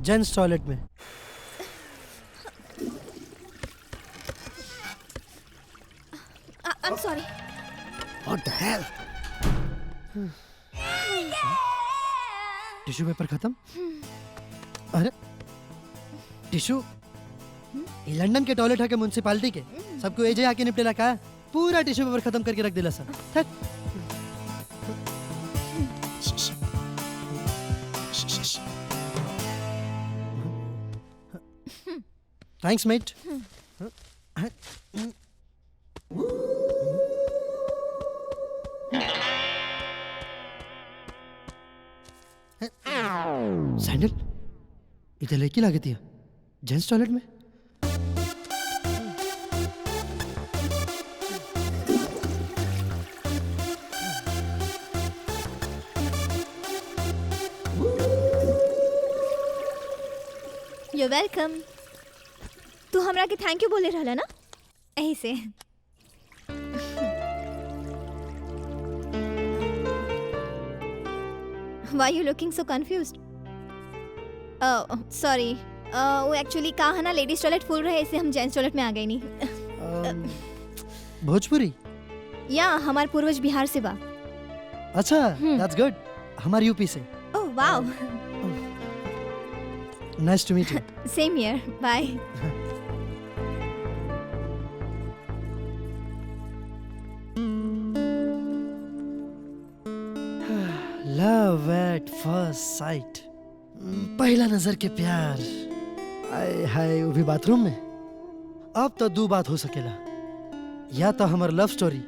Gents toilet में। I'm sorry. What the hell? Tissue paper खत्म? अरे टिश्यू ये लंदन के टॉयलेट है के म्युनिसिपैलिटी के सबको एजे आके निपटेला का पूरा टिश्यू पेपर खत्म करके रख दिला सर। Thanks mate. सैंडल इधर लेके लागे दिया जेंट्स टॉयलेट में। You're welcome. तू हमरा के थैंक यू बोले रहला ना यही से। Why you looking so confused? Oh, sorry. वो एक्चुअली कहा ना लेडीज टॉयलेट फुल रहे इससे हम जेंट्स टॉयलेट में आ गए नहीं। भोजपुरी? या हमार पूर्वज बिहार से बा। अच्छा, that's good. हमारे यूपी से। Oh wow. Nice to meet you. Same here. Bye. Love at first sight. पहला नजर के प्यार। आय हाय वो भी बाथरूम में। अब तो दो बात हो सकेला, या तो हमार लव स्टोरी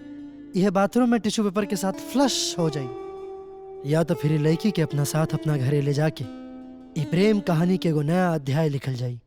यह बाथरूम में टिश्यू पेपर के साथ फ्लश हो जाए, या तो फिर लड़की के अपना साथ अपना घरे ले जाके ये प्रेम कहानी के एगो नया अध्याय लिखल जाई।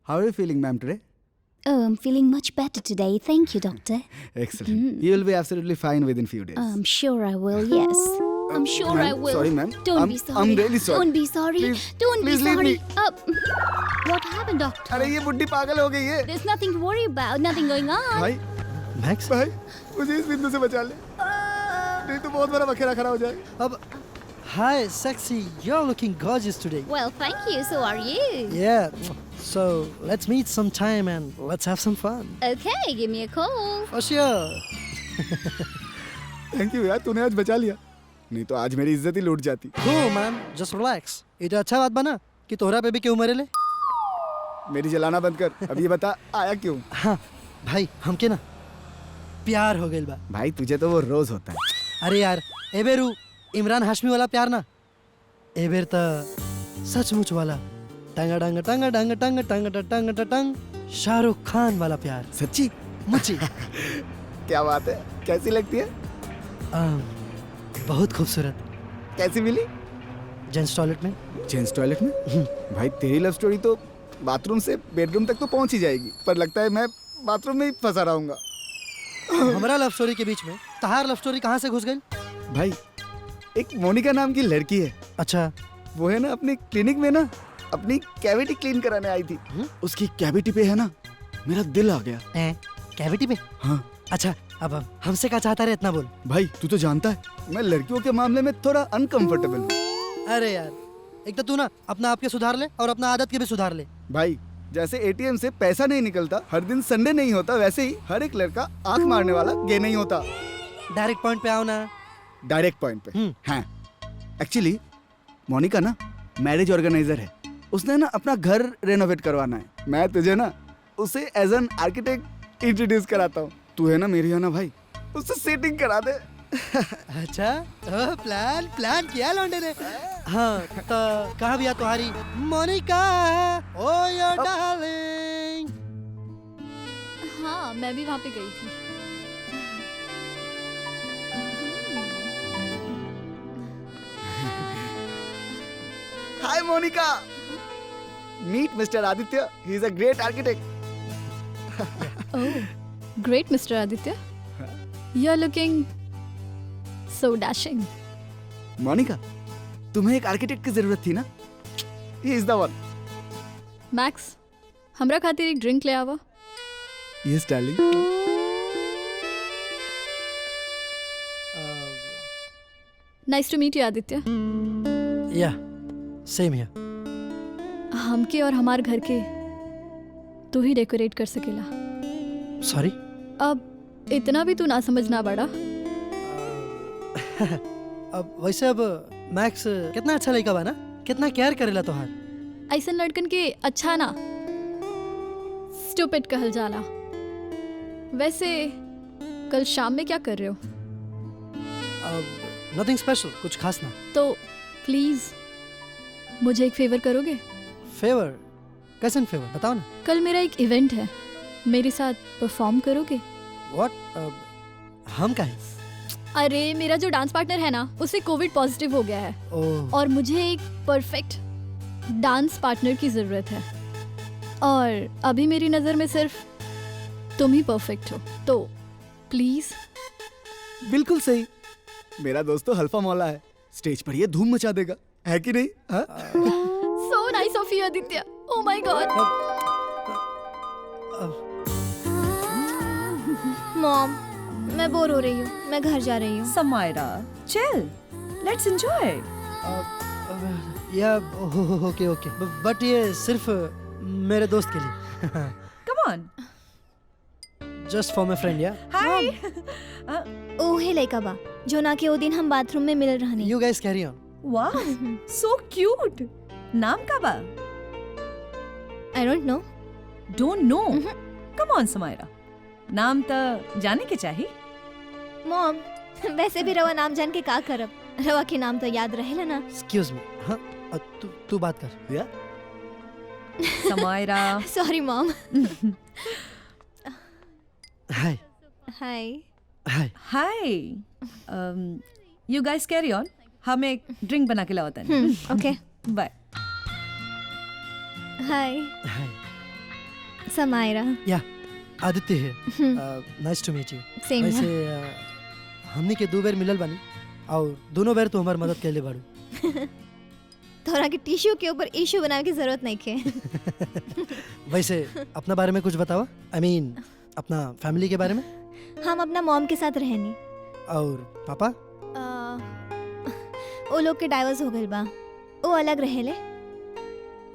How are you feeling, ma'am, today? Oh, I'm feeling much better today. Thank you, doctor. Excellent. You will be absolutely fine within few days. I'm sure I will, yes. I'm sure I Ma'am, will. sorry, ma'am. Don't be sorry. I'm really sorry. Don't be sorry. Please, Don't please be leave sorry. me. What happened, doctor? अरे ये बुड्ढी पागल हो गई है। There's nothing to worry about. Nothing going on. भाई, max भाई, मुझे इस बिंदु से बचा ले। नहीं तो बहुत बड़ा बखेड़ा खड़ा हो जाएगा। अब हाय sexy, you're looking gorgeous today. Well, thank you. So are you. Yeah, so let's meet sometime and let's have some fun. Okay, give me a call. For sure. Thank you यार, तूने आज बचा लिया। नहीं तो आज मेरी इज्जत ही लूट जाती। Cool man, just relax. ये तो अच्छा बात बना कि तोहरा पे भी क्यों मरे ले। मेरी जलाना बंद कर। अब ये बता आया क्यों? हाँ भाई, हमके ना प्यार हो गइल बा। भाई तुझे तो वो रोज होता है। अरे यार, एबेरू इमरान हाशमी वाला प्यार ना, एबेर त सचमुच वाला टंग टंग टंग टंग टंग टंग टंग टंग टंग शाहरुख खान वाला प्यार। सच्ची? मुझे क्या बात है, कैसी लगती है? बहुत खूबसूरत। कैसी मिली? जेंट्स टॉयलेट में। जेंट्स टॉयलेट में? भाई तेरी लव स्टोरी तो बाथरूम से बेडरूम तक तो पहुंच ही जाएगी, पर लगता है मैं बाथरूम में ही फंसा रहूंगा। हमारा लव स्टोरी के बीच में तहार लव स्टोरी कहाँ से घुस गई? भाई एक मोनिका नाम की लड़की है, अच्छा, वो है ना अपने क्लिनिक में ना अपनी कैविटी क्लीन कराने आई थी। उसकी कैविटी पे है ना मेरा दिल आ गया। कैविटी पे? हाँ अच्छा, अब हमसे क्या चाहता रे, इतना बोल। भाई तू तो जानता है मैं लड़कियों के मामले में थोड़ा अनकंफर्टेबल हूँ। अरे यार, एक तो तू ना अपना आप के सुधार ले और अपना आदत के भी सुधार ले। भाई जैसे एटीएम से पैसा नहीं निकलता, हर दिन संडे नहीं होता, वैसे ही हर एक लड़का आंख मारने वाला गे नहीं होता। डायरेक्ट पॉइंट पे आओ ना। डायरेक्ट पॉइंट पे। हाँ, एक्चुअली मोनिका ना मैरिज ऑर्गेनाइजर है, उसने ना अपना घर रेनोवेट करवाना है। मैं तुझे ना उसे एज एन आर्किटेक्ट इंट्रोड्यूस कराता हूँ। तू है ना मेरी है ना भाई, उससे सेटिंग करा दे। अच्छा, तो प्लान किया लौंडे ने। हाँ, तो कहाँ भी आ तुम्हारी मोनिका, ओ योर डार्लिंग। हाँ, मैं भी वहाँ पे गई थी। Hi Monica, meet mister Aditya, he is a great architect. Oh, great, Mr. Aditya. You're looking so dashing. Monica, तुम्हें एक आर्किटेक्ट की जरूरत थी ना? He is the one. Max, हमरा खातिर एक ड्रिंक ले आवा। Yes darling. Nice to meet you Aditya. Yeah same हियर। हमके और हमार घर के तू ही डेकोरेट कर सकेला। सॉरी। अब इतना भी तू ना समझना बड़ा। अब वैसे अब मैक्स कितना अच्छा लड़का बा ना, कितना केयर करेला तोहार। ऐसन लड़कन के अच्छा ना स्टूपिड कहल जाला। वैसे कल शाम में क्या कर रहे हो? अब नथिंग स्पेशल, कुछ खास ना। तो प्लीज मुझे एक फेवर करोगे? फेवर? कैसन फेवर, बताओ ना। कल मेरा एक इवेंट है, मेरे साथ परफॉर्म करोगे? व्हाट? हम का है? अरे मेरा जो डांस पार्टनर है ना, उसे कोविड पॉजिटिव हो गया है। ओह, और मुझे एक परफेक्ट डांस पार्टनर की ज़रूरत है, और अभी मेरी नज़र में सिर्फ तुम ही परफेक्ट हो। तो प्लीज़। बिल्कुल सही, मेरा दोस्त तो हल्फा मौला है, स्टेज पर ये धूम मचा देगा, है कि नहीं? हाँ? So nice of you Aditya. Oh my God. Mom, मैं बोर हो रही हूँ, मैं घर जा रही हूँ। Samaira, chill. Let's enjoy. या ओके ओके, बट ये सिर्फ मेरे दोस्त के लिए। Come on. Just for my friend. या Hi. ओहे लइका बा जो ना के ओ दिन हम बाथरूम में मिल रहनी। You guys carry on. Wow. So cute. नाम का बा? I don't know. Don't know. Come on, Samaira. नाम तो जाने के चाहिए। मॉम, वैसे भी रवा नाम जान के का करब? रवा के नाम तो याद रहेला ना। Excuse me. हाँ, तू बात कर। या Samaira. Sorry mom. Hi hi. Hi. Hi. You guys carry on. हम एक ड्रिंक बना के लाओ तनी। ओके। Bye. हाय। हाय। समायरा या आदित्य है, नाइस टू मीट यू। सेम वैसे हमनी के 2 बेर मिलल बानी और दोनों बेर तो हमार मदद कैले बाड़ू। तोरा के टिश्यू के ऊपर इशू बनावे की जरूरत नहीं है। वैसे अपना बारे में कुछ बतावा, आई मीन अपना फैमिली के बारे में। हम अपना मॉम के साथ रहनी। और पापा? वो लोग के डाइवोर्स हो गइल बा, वो अलग रहेले।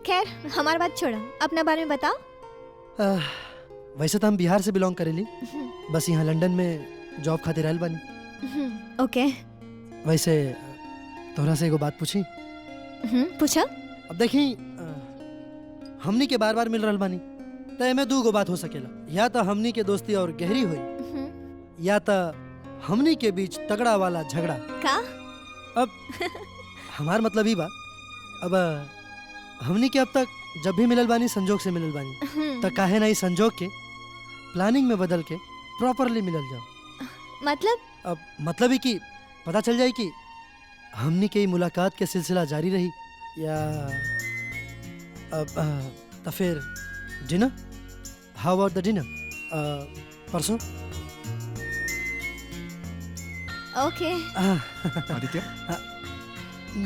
खैर हमार बात छोड़ा, अपना बारे में बताओ। वैसे तो हम बिहार से बिलोंग करेली, बस यहाँ लंदन में जॉब खातिर आयल बानी। ओके। वैसे तोहरा से एगो बात पूछी? पूछा। अब देखी, हमनी के बार बार मिल रहल बानी तो एमे 2 गो बात हो सकेला, या तो हमनी के दोस्ती और गहरी हुई, या तो हमनी के बीच तगड़ा वाला झगड़ा। का? अब हमार मतलब ही बा, अब हमनी के अब तक जब भी मिलल बानी संजोग से मिलल बानी, तो काहे नहीं संजोग के प्लानिंग में बदल के प्रॉपरली मिलल जाओ। मतलब? अब मतलब ही कि पता चल जाए कि हमनी के मुलाकात के सिलसिला जारी रही या अब तो फिर dinner. How about the dinner परसों? ओके। आदित्य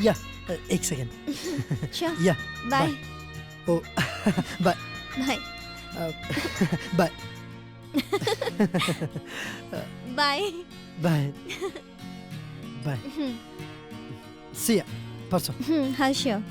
या एक सेकेंड। अच्छा yeah bye. Oh bye bye bye bye bye bye. See ya परसों। हाँ श्योर।